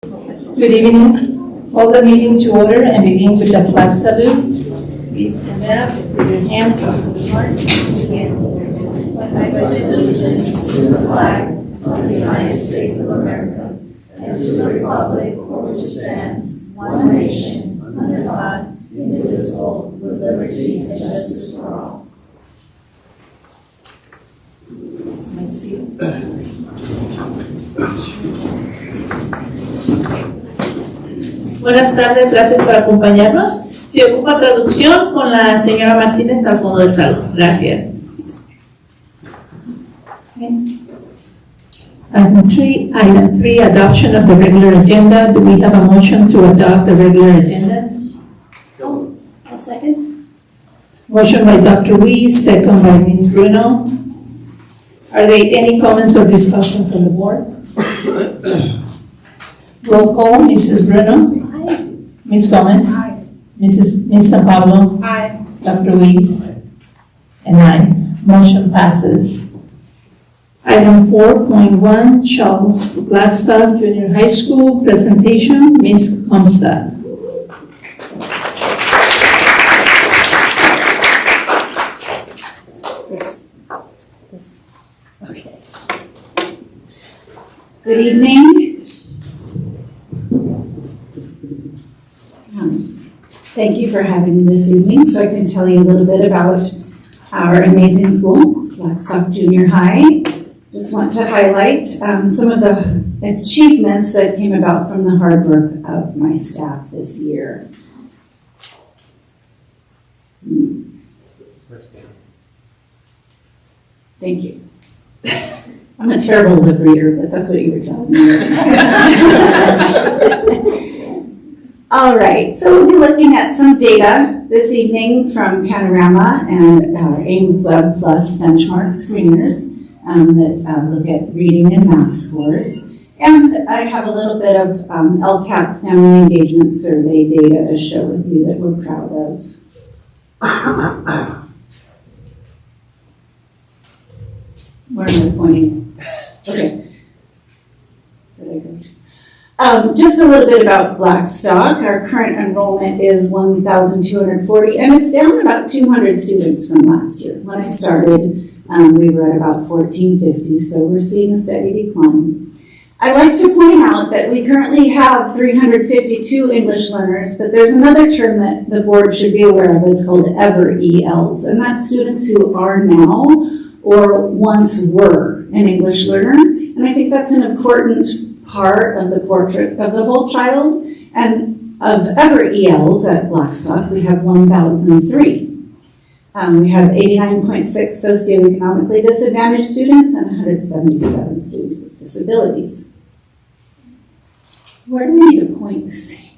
Good evening. Call the meeting to order and begin with the flag salute. Please stand up, put your hand on the heart. I pledge allegiance to the flag of the United States of America and to the republic for which it stands, one nation, under God, indivisible, with liberty and justice for all. Buenas tardes, gracias por acompañarnos. Se ocupa traducción con la señora Martínez al fondo de salud. Gracias. Item three, adoption of the regular agenda. Do we have a motion to adopt the regular agenda? I'll second. Motion by Dr. Weiss, second by Ms. Bruno. Are there any comments or discussion from the board? Roll call, Mrs. Bruno. Aye. Ms. Gomez. Aye. Ms. San Pablo. Aye. Dr. Weiss. And aye. Motion passes. Item 4.1, Charles Blackstock Junior High School presentation, Ms. Comstock. Okay. Good evening. Thank you for having me this evening so I can tell you a little bit about our amazing school, Blackstock Junior High. Just want to highlight some of the achievements that came about from the hard work of my staff this year. Thank you. I'm a terrible lip reader, but that's what you were telling me. All right, so we'll be looking at some data this evening from Panorama and our Ames Web Plus benchmark screeners that look at reading and math scores. And I have a little bit of LCAP Family Engagement Survey data to share with you that we're proud of. Where am I pointing? Okay. Where did I go? Just a little bit about Blackstock. Our current enrollment is 1,240, and it's down about 200 students from last year. When I started, we were at about 1,450, so we're seeing a steady decline. I like to point out that we currently have 352 English learners, but there's another term that the board should be aware of. It's called EVER-ELs, and that's students who are now or once were an English learner. And I think that's an important part of the portrait of the whole child. And of EVER-ELs at Blackstock, we have 1,003. We have 89.6 socioeconomically disadvantaged students and 177 students with disabilities. Where do we need to point this thing?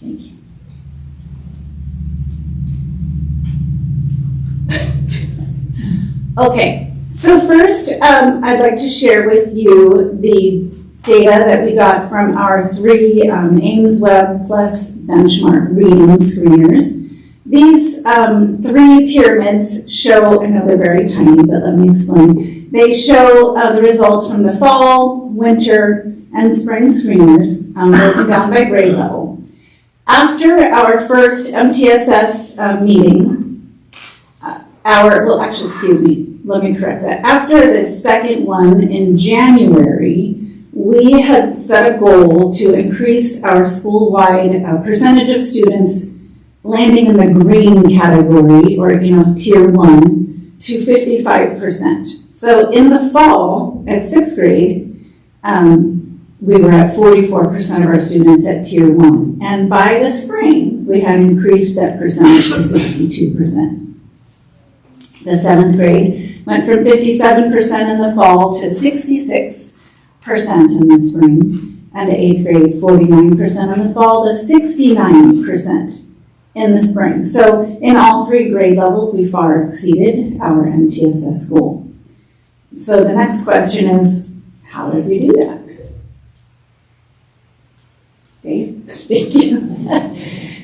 Thank you. Okay, so first I'd like to share with you the data that we got from our three Ames Web Plus benchmark reading screeners. These three pyramids show, I know they're very tiny, but let me explain. They show the results from the fall, winter, and spring screeners broken down by grade level. After our first MTSS meeting, let me correct that. After the second one in January, we had set a goal to increase our school-wide percentage of students landing in the green category, or tier 1, to 55%. So in the fall, at 6th grade, we were at 44% of our students at tier 1. And by the spring, we had increased that percentage to 62%. The 7th grade went from 57% in the fall to 66% in the spring, and the 8th grade 49% in the fall to 69% in the spring. So in all three grade levels, we far exceeded our MTSS goal. So the next question is, how did we do that? Dave, thank you.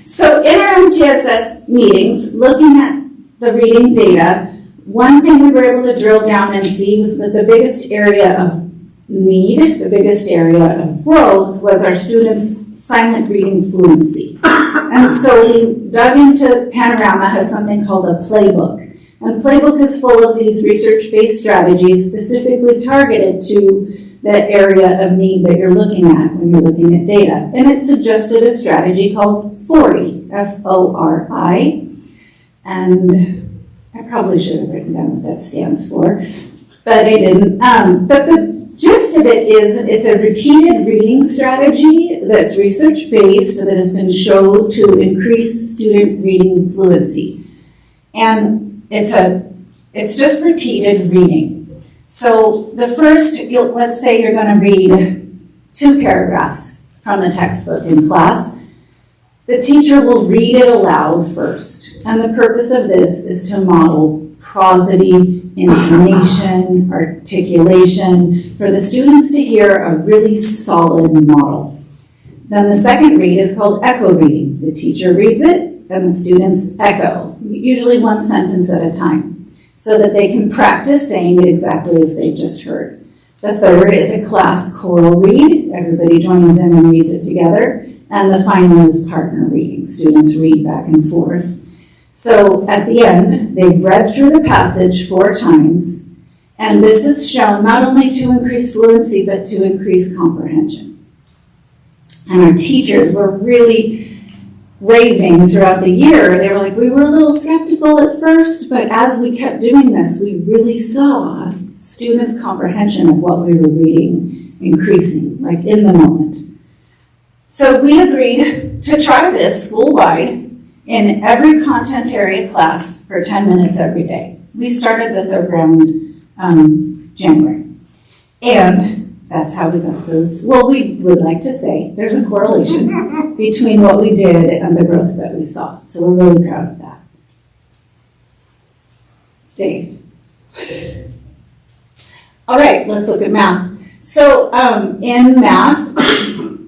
So in our MTSS meetings, looking at the reading data, One thing we were able to drill down and see was that the biggest area of need, the biggest area of growth was our students' silent reading fluency. And so we dug into, Panorama has something called a playbook. And playbook is full of these research-based strategies specifically targeted to the area of need that you're looking at when you're looking at data. And it suggested a strategy called FORI, F-O-R-I. And I probably should have written down what that stands for, but I didn't. But the gist of it is it's a repeated reading strategy that's research-based that has been shown to increase student reading fluency. And it's just repeated reading. So the first, let's say you're going to read 2 paragraphs from the textbook in class. The teacher will read it aloud first. And the purpose of this is to model prosody, intonation, articulation, for the students to hear a really solid model. Then the second read is called echo reading. The teacher reads it, and the students echo, usually 1 sentence at a time, so that they can practice saying it exactly as they've just heard. The third is a class choral read. Everybody joins in and reads it together. And the final is partner reading. Students read back and forth. So at the end, they've read through the passage 4 times, and this is shown not only to increase fluency, but to increase comprehension. And our teachers were really raving throughout the year. They were like, we were a little skeptical at first, but as we kept doing this, we really saw students' comprehension of what we were reading increasing, like in the moment. So we agreed to try this school-wide in every content area class for 10 minutes every day. We started this around January. And that's how we got those. Well, we would like to say there's a correlation between what we did and the growth that we saw. So we're really proud of that. Dave. All right, let's look at math. So in math,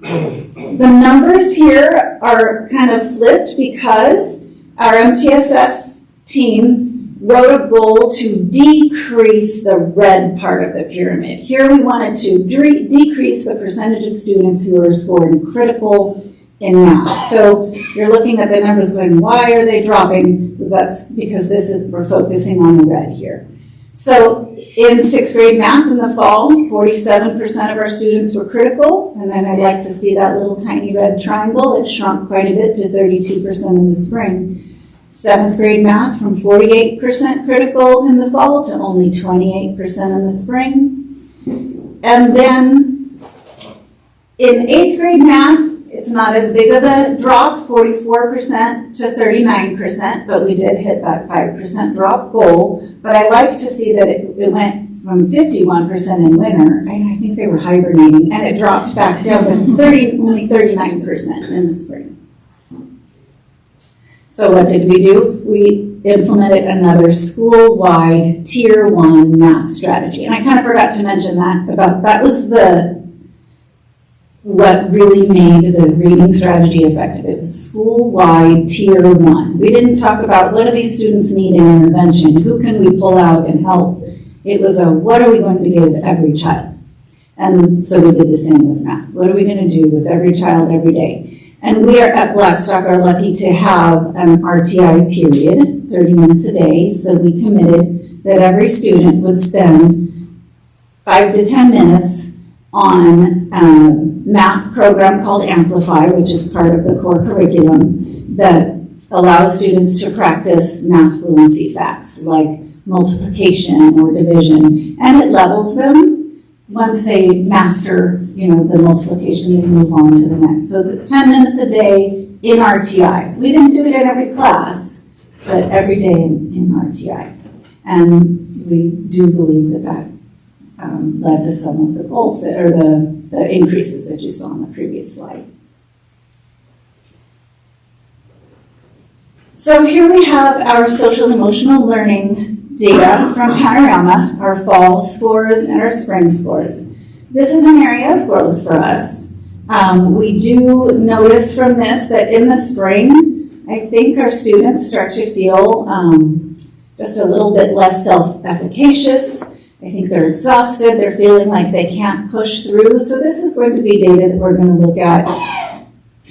the numbers here are kind of flipped because our MTSS team wrote a goal to decrease the red part of the pyramid. Here we wanted to decrease the percentage of students who are scoring critical in math. So you're looking at the numbers going, why are they dropping? That's because we're focusing on the red here. So in 6th grade math in the fall, 47% of our students were critical, and then I'd like to see that little tiny red triangle. It shrunk quite a bit to 32% in the spring. 7th grade math from 48% critical in the fall to only 28% in the spring. And then in 8th grade math, it's not as big of a drop, 44% to 39%, but we did hit that 5% drop goal. But I like to see that it went from 51% in winter, and I think they were hibernating, and it dropped back down to only 39% in the spring. So what did we do? We implemented another school-wide Tier 1 math strategy. And I kind of forgot to mention that was what really made the reading strategy effective. It was school-wide Tier 1. We didn't talk about what do these students need in intervention, who can we pull out and help. It was what are we going to give every child? And so we did the same with math. What are we going to do with every child every day? And we at Blackstock are lucky to have an RTI period, 30 minutes a day. So we committed that every student would spend 5 to 10 minutes on a math program called Amplify, which is part of the core curriculum that allows students to practice math fluency facts like multiplication or division, and it levels them. Once they master, the multiplication, they move on to the next. So 10 minutes a day in RTIs. We didn't do it in every class, but every day in RTI. And we do believe that led to some of the goals or the increases that you saw on the previous slide. So here we have our social emotional learning data from Panorama, our fall scores and our spring scores. This is an area of growth for us. We do notice from this that in the spring, I think our students start to feel just a little bit less self-efficacious. I think they're exhausted, they're feeling like they can't push through. So this is going to be data that we're going to look at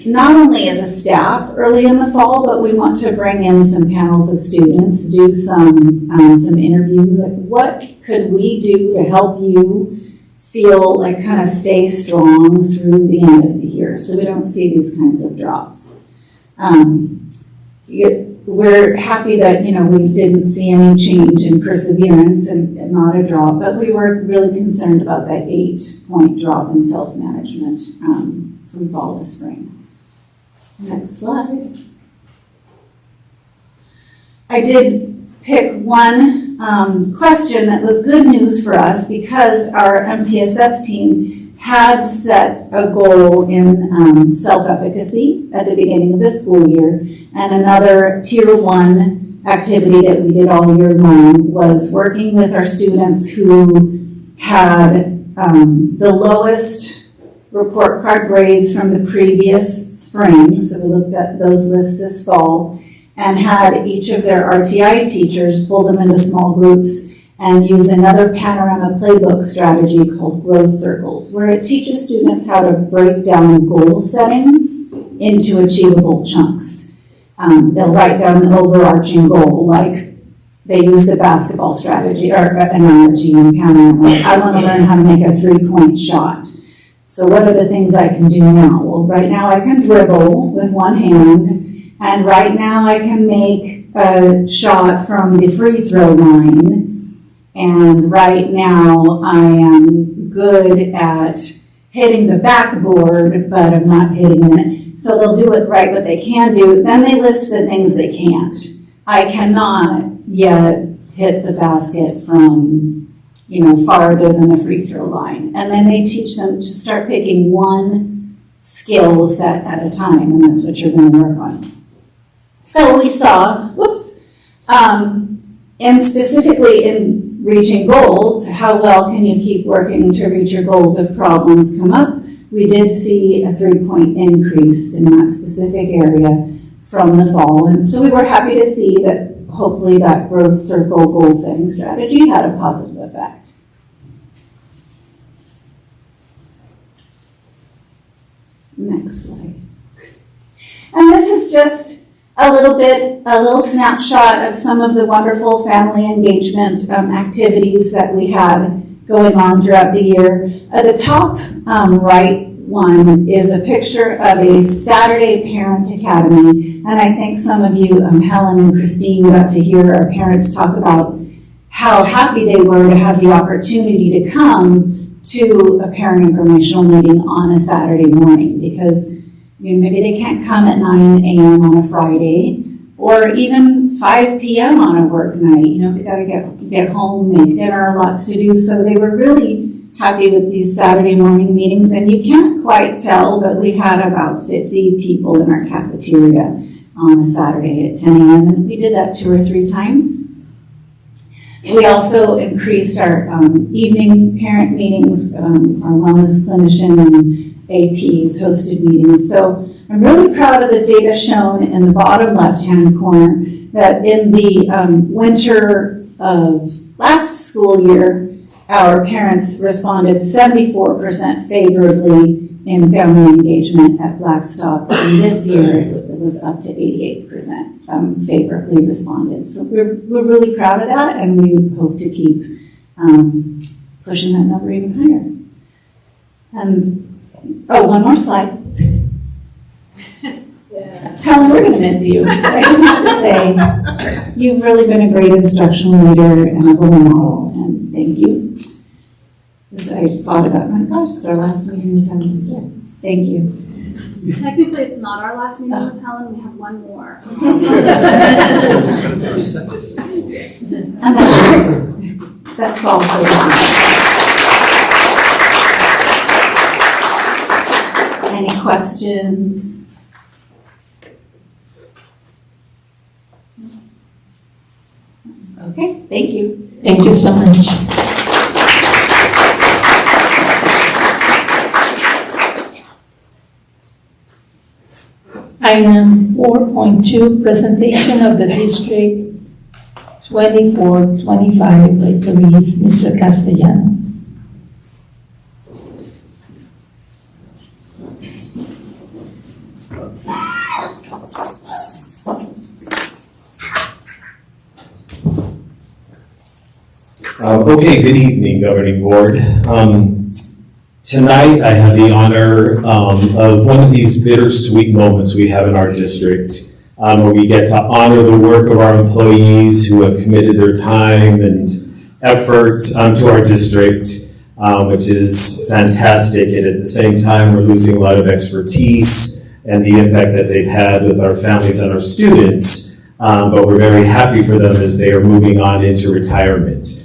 not only as a staff early in the fall, but we want to bring in some panels of students, do some interviews, like what could we do to help you feel like kind of stay strong through the end of the year so we don't see these kinds of drops. We're happy that, we didn't see any change in perseverance and not a drop, but we were really concerned about that 8-point drop in self-management from fall to spring. Next slide. I did pick one question that was good news for us because our MTSS team had set a goal in self-efficacy at the beginning of the school year, and another Tier 1 activity that we did all year long was working with our students who had the lowest report card grades from the previous spring. So we looked at those lists this fall and had each of their RTI teachers pull them into small groups and use another panorama playbook strategy called growth circles, where it teaches students how to break down goal setting into achievable chunks. They'll write down the overarching goal, like they use the basketball strategy or analogy in panorama. I want to learn how to make a 3-point shot. So what are the things I can do now? Well, right now I can dribble with one hand, and right now I can make a shot from the free throw line, and right now I am good at hitting the backboard, but I'm not hitting the net. So they'll do it right what they can do. Then they list the things they can't. I cannot yet hit the basket from farther than the free throw line. And then they teach them to start picking one skill set at a time, and that's what you're going to work on. So we saw, and specifically in reaching goals, how well can you keep working to reach your goals if problems come up? We did see a 3-point increase in that specific area from the fall. And so we were happy to see that hopefully that growth circle goal setting strategy had a positive effect. Next slide. And this is just a little snapshot of some of the wonderful family engagement activities that we had going on throughout the year. At the top right one is a picture of a Saturday Parent Academy, and I think some of you, Helen and Christine, got to hear our parents talk about how happy they were to have the opportunity to come to a parent informational meeting on a Saturday morning, because maybe they can't come at 9 a.m. on a Friday, or even 5 p.m. on a work night. They got to get home, make dinner, lots to do. So they were really happy with these Saturday morning meetings. And you can't quite tell, but we had about 50 people in our cafeteria on a Saturday at 10 a.m. And we did that 2 or 3 times. We also increased our evening parent meetings, our wellness clinician and APs hosted meetings. So I'm really proud of the data shown in the bottom left-hand corner that in the winter of last school year, our parents responded 74% favorably in family engagement at Blackstock, and this year it was up to 88% favorably responded. So we're really proud of that, and we hope to keep pushing that number even higher. One more slide. Helen, we're going to miss you. I just want to say you've really been a great instructional leader and a role model, and thank you. I just thought about, my gosh, it's our last meeting with Helen. So thank you. Technically, it's not our last meeting with Helen. We have one more. That's all. Any questions? Okay, thank you. Thank you so much. Item 4.2, presentation of the district 2425 by Clarice, Mr. Castellano. Okay, good evening, Governing Board. Tonight, I have the honor of one of these bittersweet moments we have in our district, where we get to honor the work of our employees who have committed their time and effort to our district, which is fantastic. And at the same time, we're losing a lot of expertise and the impact that they've had with our families and our students. But we're very happy for them as they are moving on into retirement.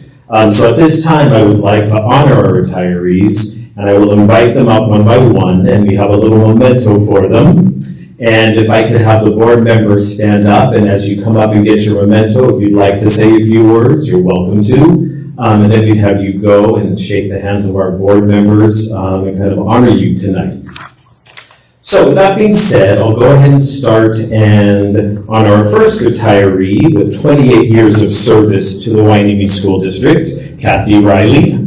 So at this time, I would like to honor our retirees, and I will invite them up one by one, and we have a little memento for them. And if I could have the board members stand up, and as you come up and get your memento, if you'd like to say a few words, you're welcome to. And then we'd have you go and shake the hands of our board members and kind of honor you tonight. So with that being said, I'll go ahead and start and honor our first retiree with 28 years of service to the Hueneme School District, Kathy Riley.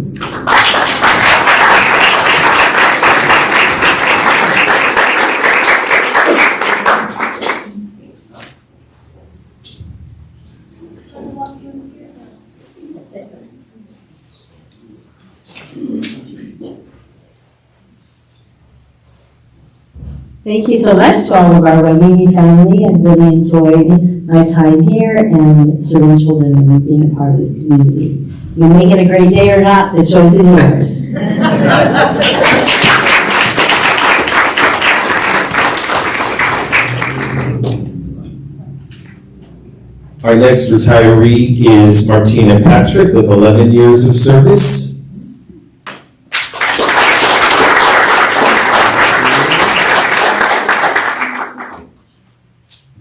Thank you so much to all of our Hueneme family. I've really enjoyed my time here and serving children and being a part of this community. You make it a great day or not, the choice is yours. Our next retiree is Martina Patrick with 11 years of service.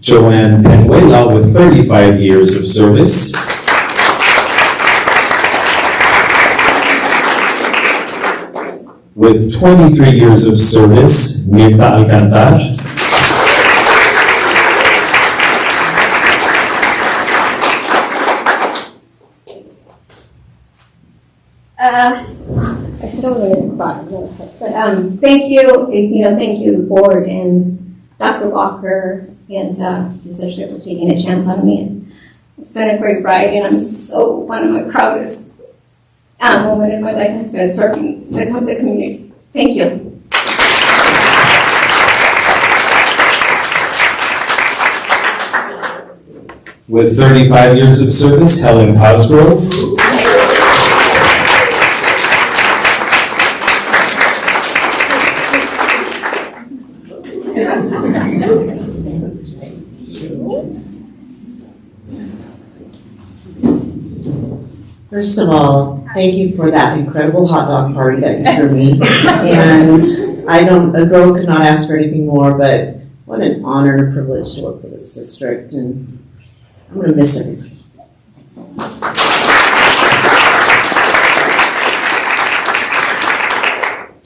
Joanne Penuela with 35 years of service. With 23 years of service, Mirta Alcantar. I said I was going to cry, but thank you, the board and Dr. Walker and Ms. Fisher for taking a chance on me. And it's been a great ride, and I'm so one of my proudest moment in my life has been serving the community. Thank you. With 35 years of service, Helen Cosgrove. First of all, thank you for that incredible hot dog party that you threw me. And a girl could not ask for anything more, but what an honor and a privilege to work for this district, and I'm going to miss everything.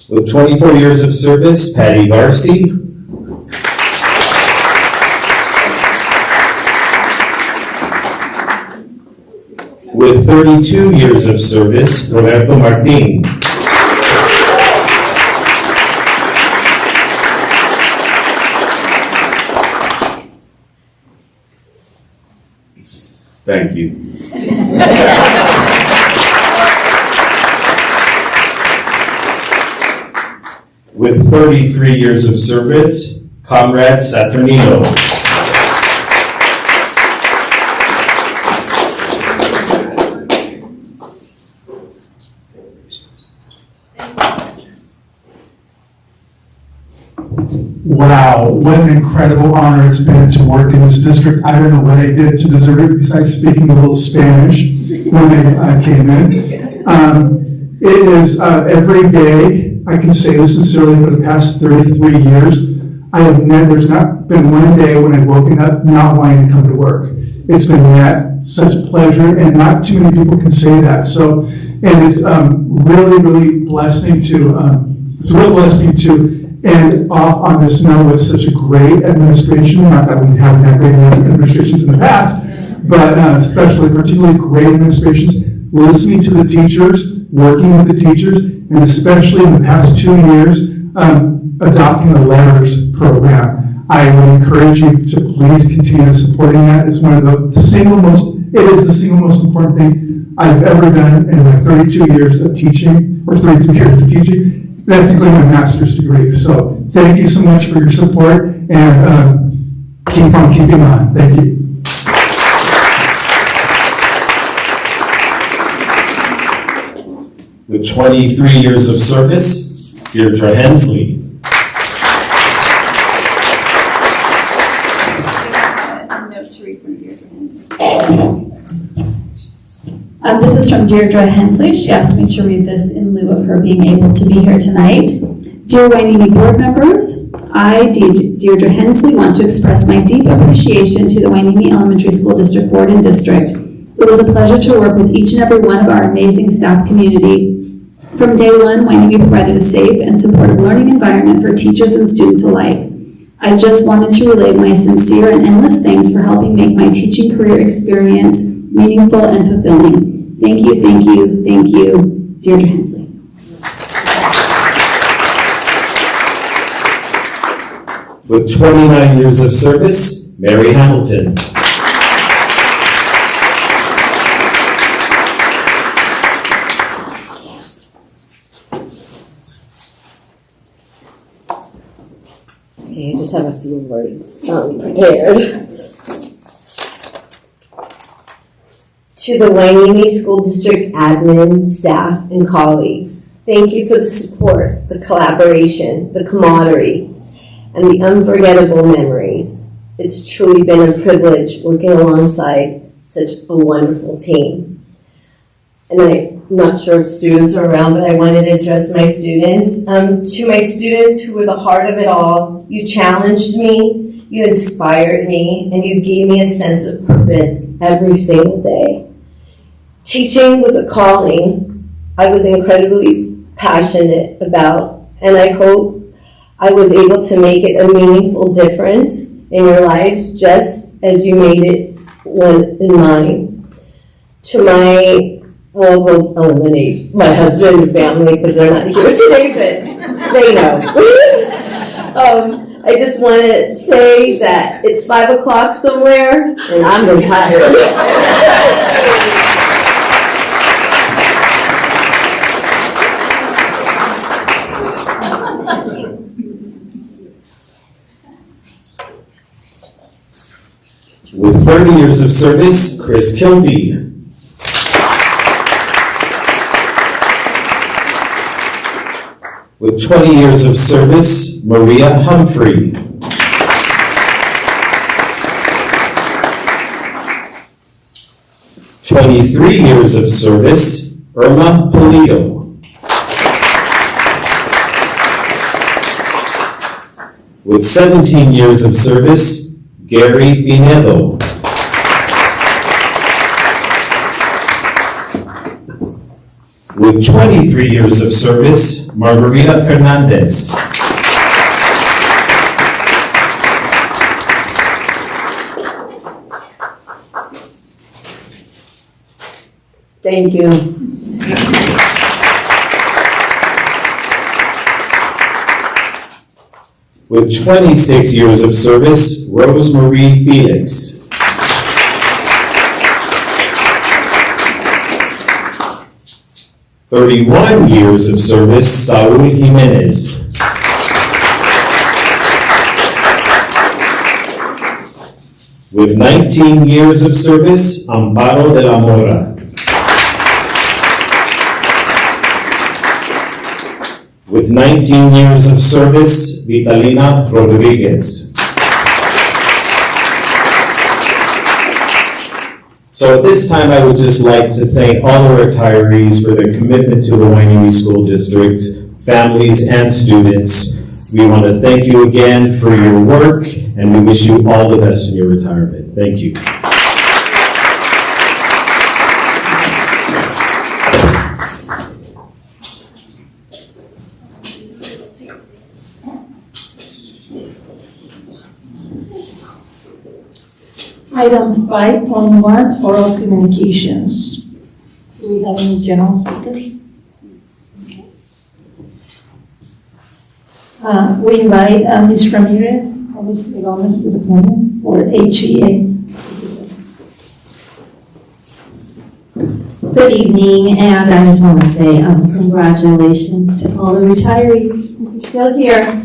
With 24 years of service, Patty Garcia. With 32 years of service, Roberto Martin. Thank you. With 33 years of service, Comrade Saturnino. Wow, what an incredible honor it's been to work in this district. I don't know what I did to deserve it besides speaking a little Spanish when I came in. It is every day, I can say this sincerely, for the past 33 years, there's not been one day when I've woken up not wanting to come to work. It's been such a pleasure, and not too many people can say that. So, and it's really, really blessing to, it's a real blessing to end off on this note with such a great administration, not that we haven't had great administrations in the past, but especially particularly great administrations, listening to the teachers, working with the teachers, and especially in the past 2 years, adopting the Letters program. I would encourage you to please continue supporting that. It's one of the single most important thing I've ever done in my 32 years of teaching, or 33 years of teaching. That's including my master's degree. So thank you so much for your support, and keep on keeping on. Thank you. With 23 years of service, Deirdre Hensley. A note to read from Deirdre Hensley. This is from Deirdre Hensley. She asked me to read this in lieu of her being able to be here tonight. Dear Wainini board members, I, Deirdre Hensley, want to express my deep appreciation to the Wainini Elementary School District Board and District. It was a pleasure to work with each and every one of our amazing staff community. From day one, Wainini provided a safe and supportive learning environment for teachers and students alike. I just wanted to relay my sincere and endless thanks for helping make my teaching career experience meaningful and fulfilling. Thank you, thank you, thank you, Deirdre Hensley. With 29 years of service, Mary Hamilton. Okay, I just have a few words prepared. To the Wainini School District admin, staff, and colleagues, thank you for the support, the collaboration, the camaraderie, and the unforgettable memories. It's truly been a privilege working alongside such a wonderful team. And I'm not sure if students are around, but I wanted to address my students. To my students who were the heart of it all, you challenged me, you inspired me, and you gave me a sense of purpose every single day. Teaching was a calling I was incredibly passionate about, and I hope I was able to make it a meaningful difference in your lives just as you made it one in mine. To my, well, we'll eliminate my husband and family because they're not here today, but they know. I just want to say that it's 5 o'clock somewhere, and I'm retired. With 30 years of service, Chris Kilby. With 20 years of service, Maria Humphrey. "23 years of service, Irma Polito. With 17 years of service, Gary Pinedo. With 23 years of service, Margarita Fernandez. Thank you. With 26 years of service, Rosemarie Felix. "31 years of service, Saul Jimenez. With 19 years of service, Amparo de la Mora. With 19 years of service, Vitalina Rodriguez. So at this time, I would just like to thank all the retirees for their commitment to the Wainini School District, families and students. We want to thank you again for your work, and we wish you all the best in your retirement. Thank you. Item 5.1, oral communications. Do we have any general speakers? We invite Ms. Ramirez or Ms. Gomez to the podium for HEA. Good evening, and I just want to say congratulations to all the retirees who are still here.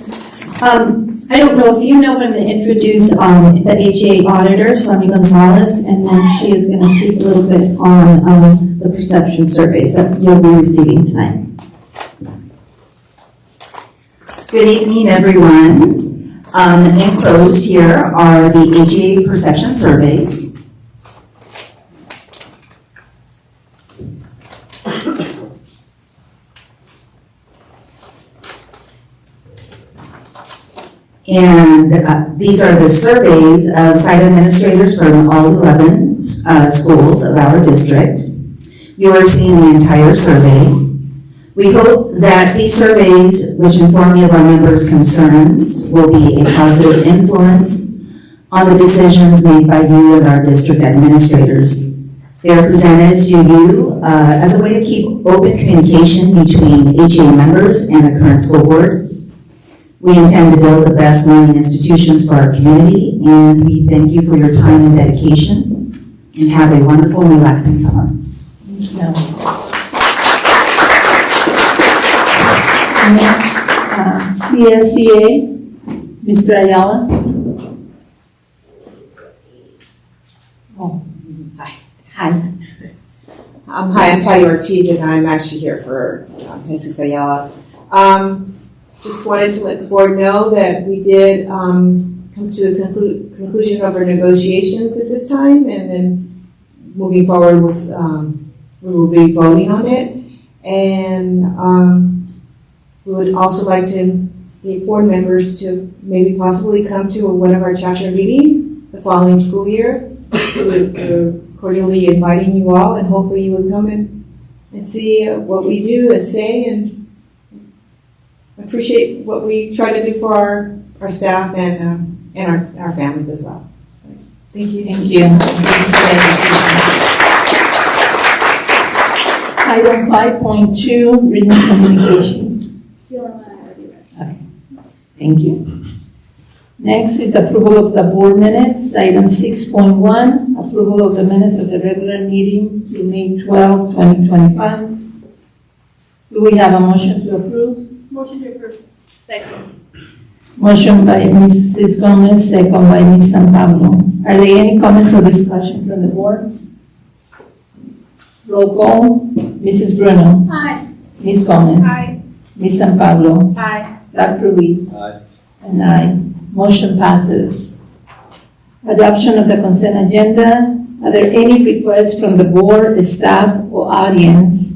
I don't know if you know, but I'm going to introduce the HEA auditor, Sonia Gonzalez, and then she is going to speak a little bit on the perception surveys that you'll be receiving tonight. Good evening, everyone. Enclosed here are the HEA perception surveys. And these are the surveys of site administrators from all 11 schools of our district. You are seeing the entire survey. We hope that these surveys, which inform you of our members' concerns, will be a positive influence on the decisions made by you and our district administrators. They are presented to you as a way to keep open communication between HEA members and the current school board. We intend to build the best learning institutions for our community, and we thank you for your time and dedication, and have a wonderful and relaxing summer. Thank you. Next, CSEA, Mr. Ayala. Oh, Hi. hi. Hi, I'm Patty Ortiz, and I'm actually here for Jesus Ayala. Just wanted to let the board know that we did come to a conclusion of our negotiations at this time, and then moving forward with, we will be voting on it. And we would also like to the board members to maybe possibly come to one of our chapter meetings the following school year. We're cordially inviting you all, and hopefully you would come and see what we do and say, and appreciate what we try to do for our staff and our families as well. Thank you. Thank you. Item 5.2, written communications. Okay. Thank you. Next is approval of the board minutes. Item 6.1, approval of the minutes of the regular meeting through May 12, 2025. Do we have a motion to approve? Motion to approve. Second. Motion by Mrs. Gomez, second by Ms. San Pablo. Are there any comments or discussion from the board? Roll call. Mrs. Bruno. Aye. Ms. Gomez. Aye. Ms. San Pablo. Aye. Dr. Ruiz. Aye. And aye. Motion passes. Adoption of the consent agenda. Are there any requests from the board, staff, or audience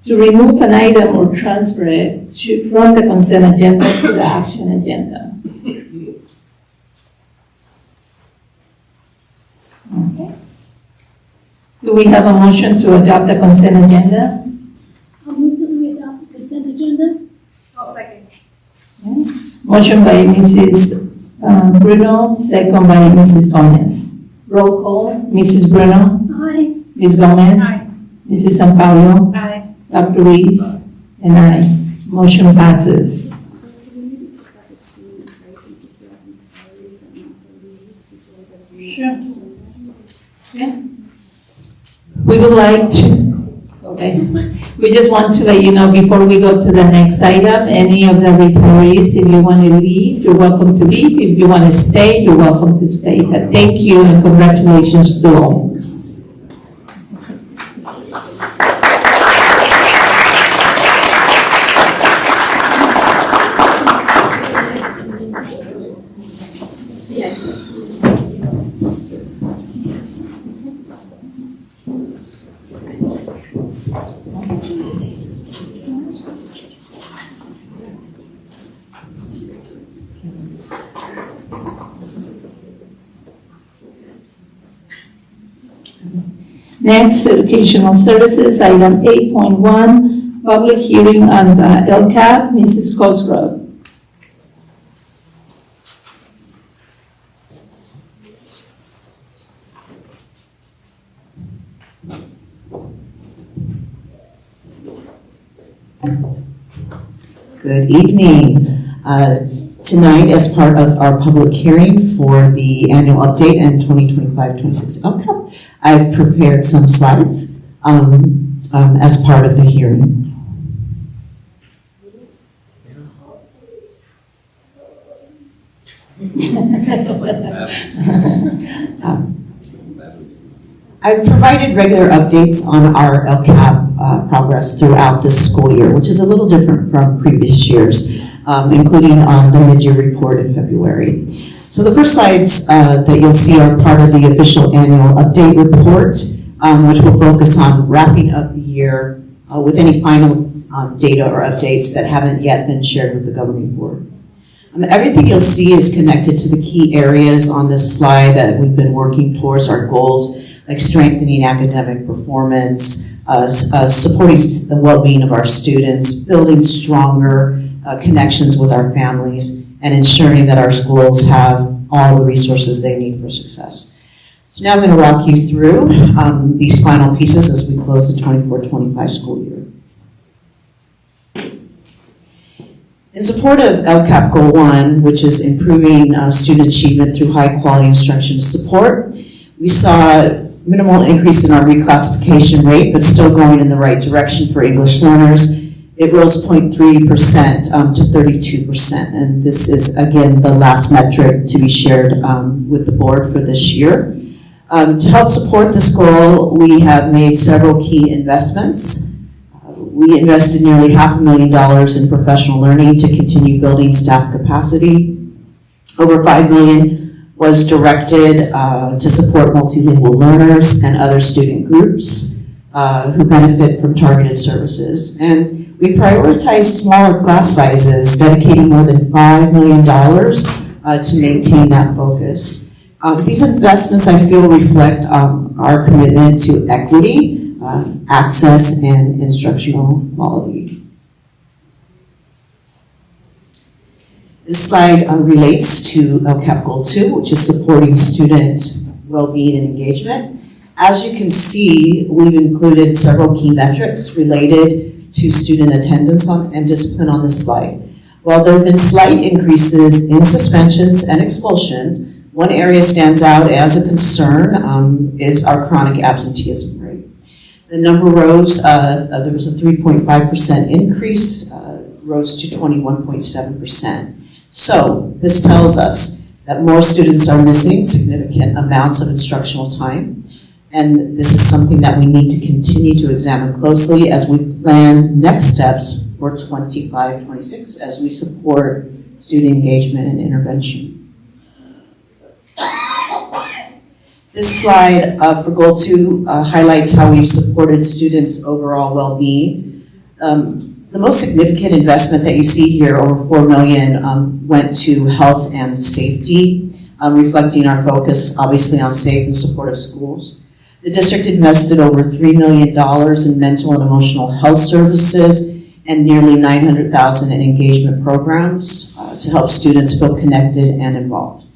to remove an item or transfer it from the consent agenda to the action agenda? Okay. Do we have a motion to adopt the consent agenda? I'll move that we adopt the consent agenda. I'll second. Okay. Motion by Mrs. Bruno, second by Mrs. Gomez. Roll call. Mrs. Bruno. Aye. Ms. Gomez. Aye. Mrs. San Pablo. Aye. Dr. Ruiz. And I. Motion passes. Sure. Yeah. We would like to, okay. We just want to let you know before we go to the next item, any of the retirees, if you want to leave, you're welcome to leave. If you want to stay, you're welcome to stay. But thank you and congratulations to all. Next, educational services, item 8.1, public hearing on the LCAP, Mrs. Cosgrove. Good evening. Tonight, as part of our public hearing for the annual update and 2025-26 outcome, I've prepared some slides as part of the hearing. I've provided regular updates on our LCAP progress throughout this school year, which is a little different from previous years, including on the mid-year report in February. So the first slides that you'll see are part of the official annual update report, which will focus on wrapping up the year with any final data or updates that haven't yet been shared with the governing board. Everything you'll see is connected to the key areas on this slide that we've been working towards our goals, like strengthening academic performance, supporting the well-being of our students, building stronger connections with our families, and ensuring that our schools have all the resources they need for success. So now I'm going to walk you through these final pieces as we close the 24-25 school year. In support of LCAP Goal 1, which is improving student achievement through high-quality instruction support, we saw minimal increase in our reclassification rate, but still going in the right direction for English learners. It rose 0.3% to 32%, and this is, again, the last metric to be shared with the board for this year. To help support this goal, we have made several key investments. We invested nearly $500,000 in professional learning to continue building staff capacity. Over $5 million was directed to support multilingual learners and other student groups who benefit from targeted services. And we prioritized smaller class sizes, dedicating more than $5 million to maintain that focus. These investments, I feel, reflect our commitment to equity, access, and instructional quality. This slide relates to LCAP Goal 2, which is supporting student well-being and engagement. As you can see, we've included several key metrics related to student attendance and discipline on this slide. While there have been slight increases in suspensions and expulsion, one area stands out as a concern is our chronic absenteeism rate. The number rose, there was a 3.5% increase, rose to 21.7%. So this tells us that more students are missing significant amounts of instructional time, and this is something that we need to continue to examine closely as we plan next steps for 25-26 as we support student engagement and intervention. This slide for Goal 2 highlights how we've supported students' overall well-being. The most significant investment that you see here, over $4 million, went to health and safety, reflecting our focus, obviously, on safe and supportive schools. The district invested over $3 million in mental and emotional health services and nearly $900,000 in engagement programs to help students feel connected and involved.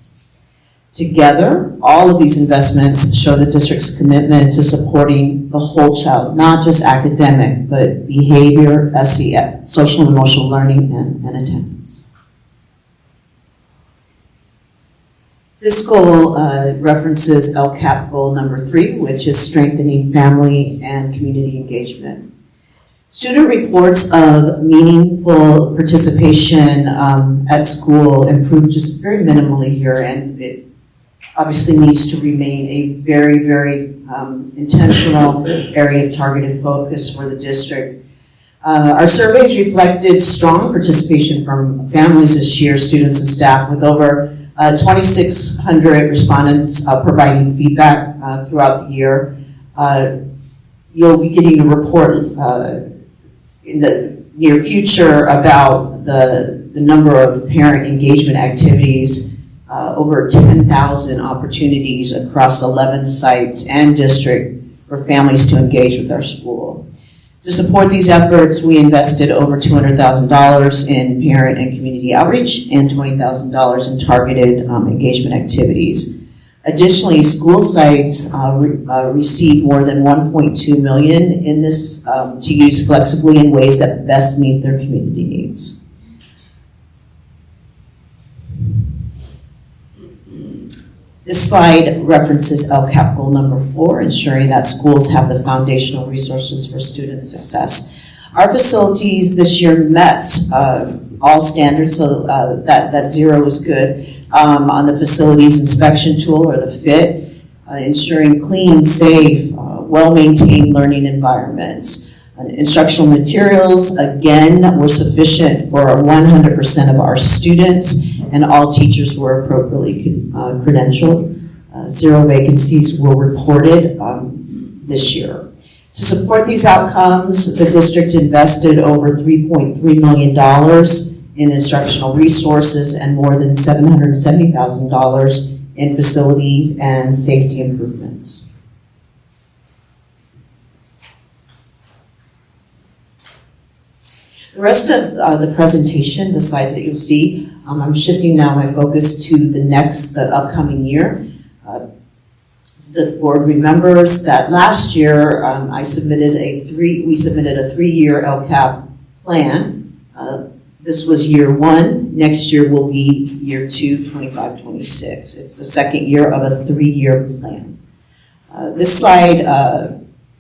Together, all of these investments show the district's commitment to supporting the whole child, not just academic, but behavior, SEL, social and emotional learning, and attendance. This goal references LCAP Goal number 3, which is strengthening family and community engagement. Student reports of meaningful participation at school improved just very minimally here, and it obviously needs to remain a very, very intentional area of targeted focus for the district. Our surveys reflected strong participation from families this year, students and staff, with over 2,600 respondents providing feedback throughout the year. You'll be getting a report in the near future about the number of parent engagement activities, over 10,000 opportunities across 11 sites and district for families to engage with our school. To support these efforts, we invested over $200,000 in parent and community outreach and $20,000 in targeted engagement activities. Additionally, school sites received more than $1.2 million in this to use flexibly in ways that best meet their community needs. This slide references LCAP goal number 4, ensuring that schools have the foundational resources for student success. Our facilities this year met all standards, so that 0 is good. On the facilities inspection tool, or the FIT, ensuring clean, safe, well-maintained learning environments. Instructional materials, again, were sufficient for 100% of our students, and all teachers were appropriately credentialed. 0 vacancies were reported this year. To support these outcomes, the district invested over $3.3 million in instructional resources and more than $770,000 in facilities and safety improvements. The rest of the presentation, the slides that you'll see, I'm shifting now my focus to the upcoming year. The board remembers that last year we submitted a 3-year LCAP plan. This was year 1. Next year will be year 2, 25-26. It's the second year of a 3-year plan. This slide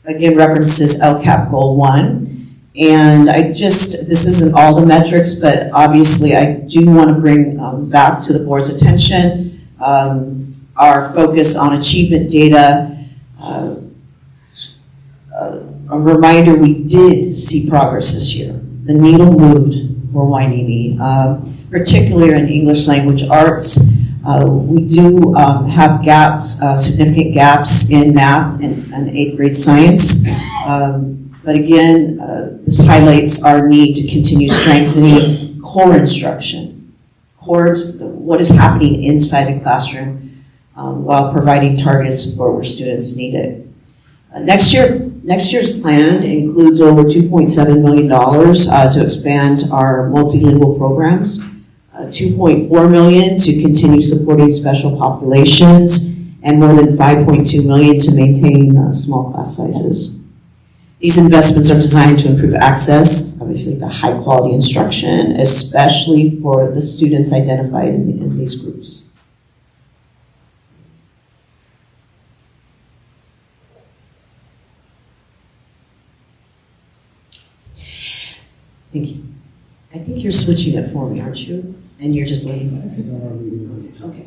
again references LCAP goal 1. And this isn't all the metrics, but obviously I do want to bring back to the board's attention our focus on achievement data. A reminder, we did see progress this year. The needle moved for Hueneme, particularly in English language arts. We do have gaps, significant gaps in math and 8th grade science. But again, this highlights our need to continue strengthening core instruction, what is happening inside the classroom, while providing targeted support where students need it. Next year's plan includes over $2.7 million to expand our multilingual programs, $2.4 million to continue supporting special populations, and more than $5.2 million to maintain small class sizes. These investments are designed to improve access, obviously, to high quality instruction, especially for the students identified in these groups. Thank you. I think you're switching it for me, aren't you? And you're just letting me. Okay.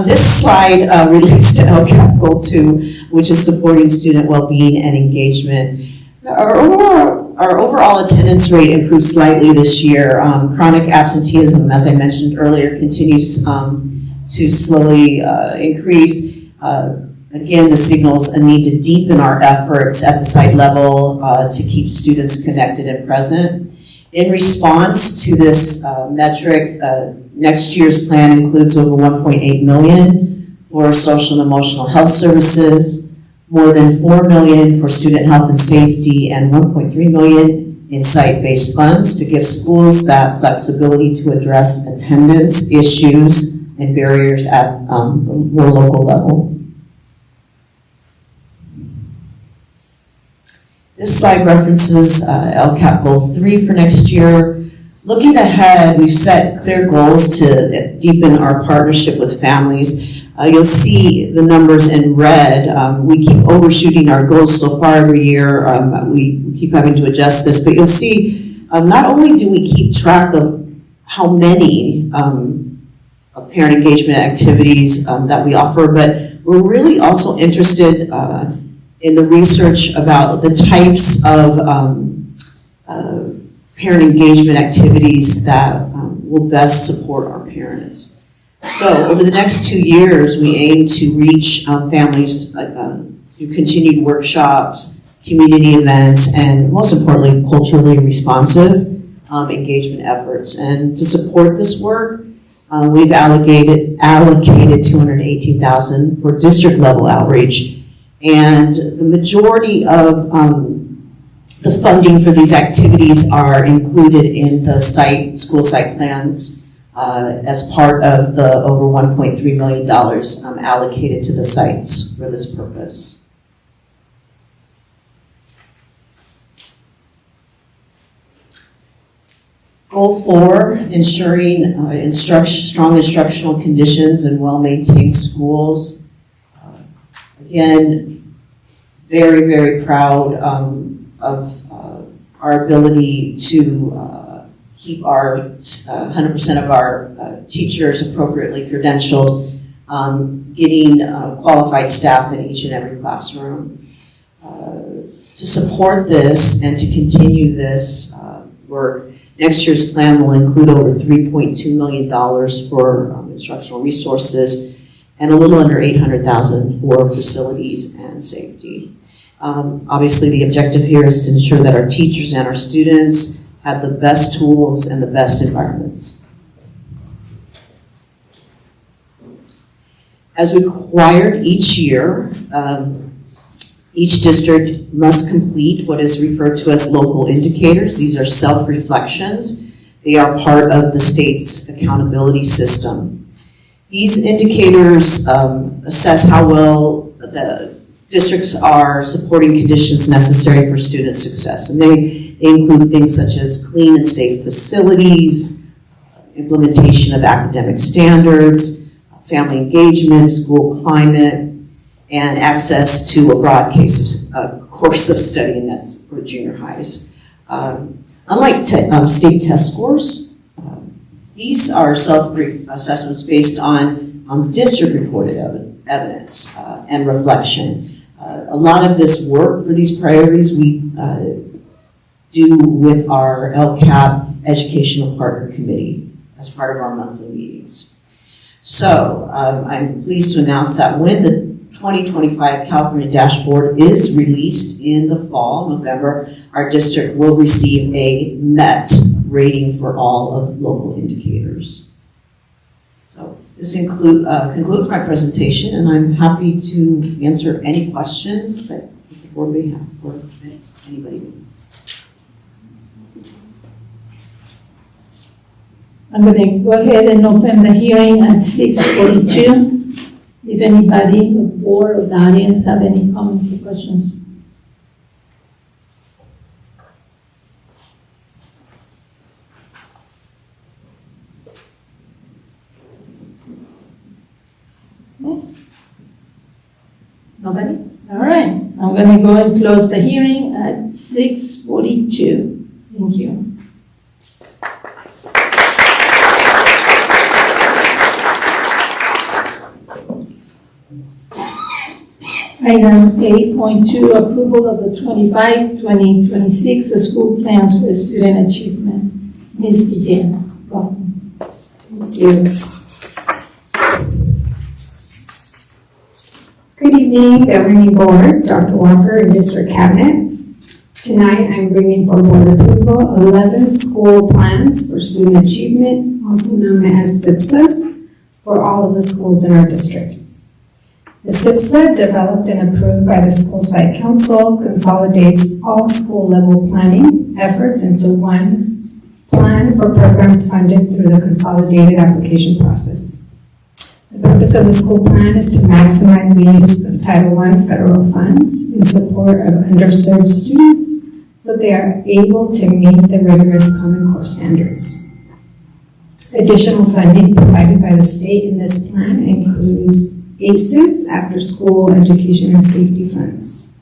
This slide relates to LCAP Goal 2, which is supporting student well-being and engagement. Our overall attendance rate improved slightly this year. Chronic absenteeism, as I mentioned earlier, continues to slowly increase. Again, this signals a need to deepen our efforts at the site level to keep students connected and present. In response to this metric, next year's plan includes over $1.8 million for social and emotional health services, more than $4 million for student health and safety, and $1.3 million in site-based funds to give schools that flexibility to address attendance issues and barriers at the more local level. This slide references LCAP Goal 3 for next year. Looking ahead, we've set clear goals to deepen our partnership with families. You'll see the numbers in red. We keep overshooting our goals so far every year. We keep having to adjust this, but you'll see not only do we keep track of how many parent engagement activities that we offer, but we're really also interested in the research about the types of parent engagement activities that will best support our parents. So over the next 2 years, we aim to reach families through continued workshops, community events, and most importantly, culturally responsive engagement efforts. And to support this work, we've allocated $218,000 for district level outreach. And the majority of the funding for these activities are included in the school site plans as part of the over $1.3 million allocated to the sites for this purpose. Goal 4, ensuring strong instructional conditions and well-maintained schools. Again, very, very proud of our ability to keep our 100% of our teachers appropriately credentialed, getting qualified staff in each and every classroom. To support this and to continue this work, next year's plan will include over $3.2 million for instructional resources and a little under $800,000 for facilities and safety. Obviously, the objective here is to ensure that our teachers and our students have the best tools and the best environments. As required each year, each district must complete what is referred to as local indicators. These are self-reflections. They are part of the state's accountability system. These indicators assess how well the districts are supporting conditions necessary for student success. And they include things such as clean and safe facilities, implementation of academic standards, family engagement, school climate, and access to a broad course of study, and that's for junior highs. Unlike state test scores, these are self-assessments based on district-reported evidence and reflection. A lot of this work for these priorities we do with our LCAP Educational Partner Committee as part of our monthly meetings. So I'm pleased to announce that when the 2025 California Dashboard is released in the fall, November, our district will receive a MET rating for all of local indicators. So this concludes my presentation, and I'm happy to answer any questions that the board may have, or anybody may. I'm going to go ahead and open the hearing at 6:42. If anybody, the board or the audience, have any comments or questions. Okay. Nobody? All right. I'm going to go and close the hearing at 6:42. Thank you. Item 8.2, approval of the 2026 school plans for student achievement. Ms. Guillén, welcome. Thank you. Good evening, Governing Board, Dr. Walker, and District Cabinet. Tonight, I'm bringing for board approval 11 school plans for student achievement, also known as SIPSAs, for all of the schools in our district. The SIPSA, developed and approved by the School Site Council, consolidates all school-level planning efforts into one plan for programs funded through the consolidated application process. The purpose of the school plan is to maximize the use of Title I federal funds in support of underserved students so they are able to meet the rigorous Common Core standards. Additional funding provided by the state in this plan includes ACEs, after school education and safety funds.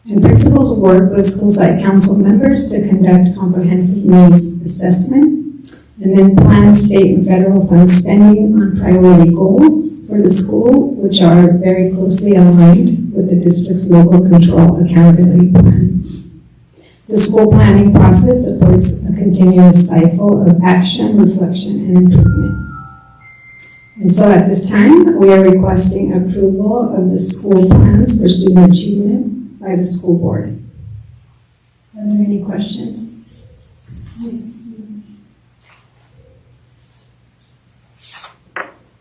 And principals work with school site council members to conduct comprehensive needs assessment and then plan state and federal fund spending on priority goals for the school, which are very closely aligned with the district's local control accountability plan. The school planning process supports a continuous cycle of action, reflection, and improvement. And so at this time, we are requesting approval of the school plans for student achievement by the school board. Are there any questions?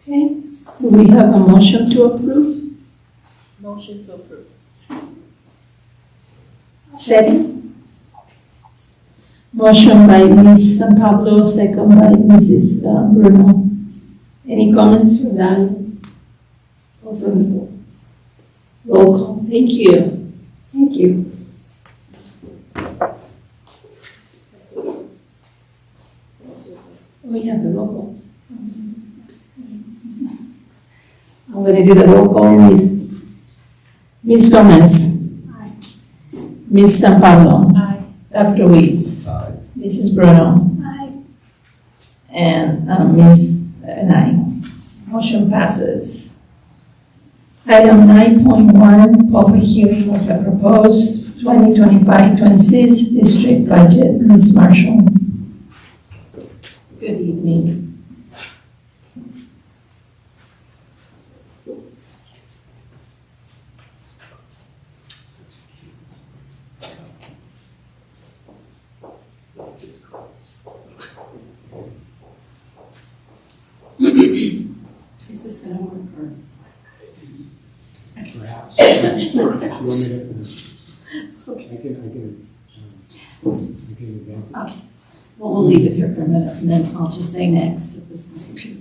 Okay. Do we have a motion to approve? Motion to approve. Second. Motion by Ms. San Pablo, second by Mrs. Bruno. Any comments from the audience or from the board? Roll call. Thank you. Thank you. We have the roll call. I'm going to do the roll call. Ms. Gomez. Aye. Ms. San Pablo. Aye. Dr. Weiss. Aye. Mrs. Bruno. Aye. And Ms. Nye. Motion passes. Item 9.1, public hearing of the proposed 2025-26 district budget. Ms. Marshall. Good evening. Is this going to work or? Perhaps. You want me to? I can advance it. Well, we'll leave it here for a minute, and then I'll just say next if this is.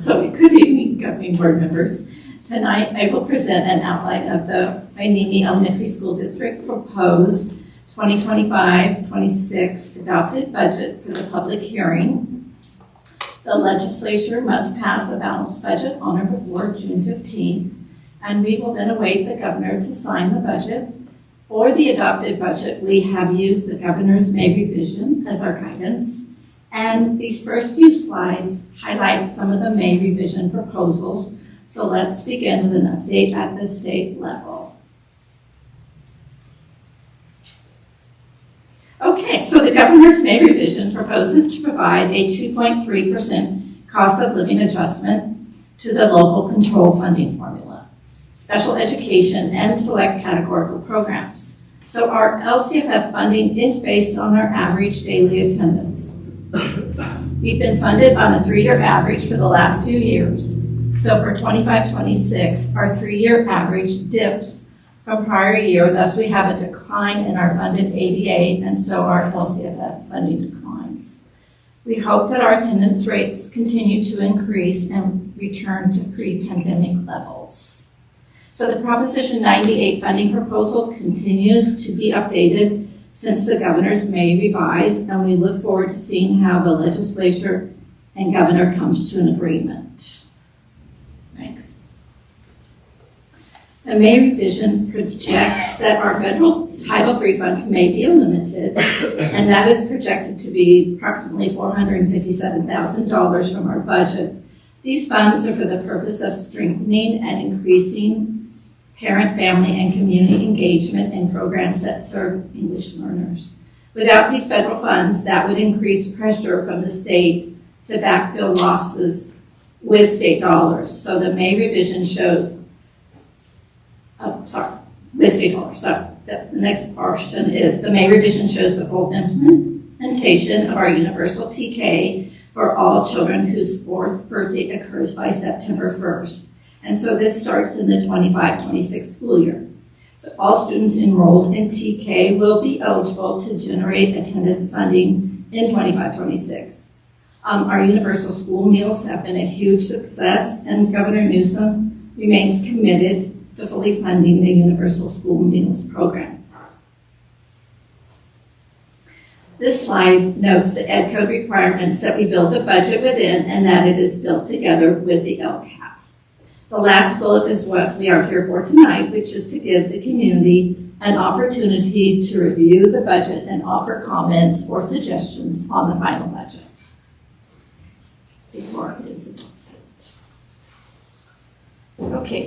So, good evening, governing board members. Tonight, I will present an outline of the Wainini Elementary School District proposed 2025-26 adopted budget for the public hearing. The legislature must pass a balanced budget on or before June 15th, and we will then await the governor to sign the budget. For the adopted budget, we have used the governor's May revision as our guidance, and these first few slides highlight some of the May revision proposals. So let's begin with an update at the state level. Okay, so the governor's May revision proposes to provide a 2.3% cost of living adjustment to the local control funding formula, special education, and select categorical programs. So our LCFF funding is based on our average daily attendance. We've been funded on a 3-year average for the last few years. So for 25-26, our 3-year average dips from prior year, thus we have a decline in our funded ADA, and so our LCFF funding declines. We hope that our attendance rates continue to increase and return to pre-pandemic levels. So the Proposition 98 funding proposal continues to be updated since the governor's May revise, and we look forward to seeing how the legislature and governor comes to an agreement. Thanks. The May revision projects that our federal Title III funds may be limited, and that is projected to be approximately $457,000 from our budget. These funds are for the purpose of strengthening and increasing parent, family, and community engagement in programs that serve English learners. Without these federal funds, that would increase pressure from the state to backfill losses with state dollars. So the May revision shows with state dollars. So the next portion is the May revision shows the full implementation of our universal TK for all children whose 4th birthday occurs by September 1st. And so this starts in the 25-26 school year. So all students enrolled in TK will be eligible to generate attendance funding in 25-26. Our universal school meals have been a huge success, and Governor Newsom remains committed to fully funding the Universal School Meals Program. This slide notes the Ed Code requirements that we build the budget within and that it is built together with the LCAP. The last bullet is what we are here for tonight, which is to give the community an opportunity to review the budget and offer comments or suggestions on the final budget before it is adopted. Okay.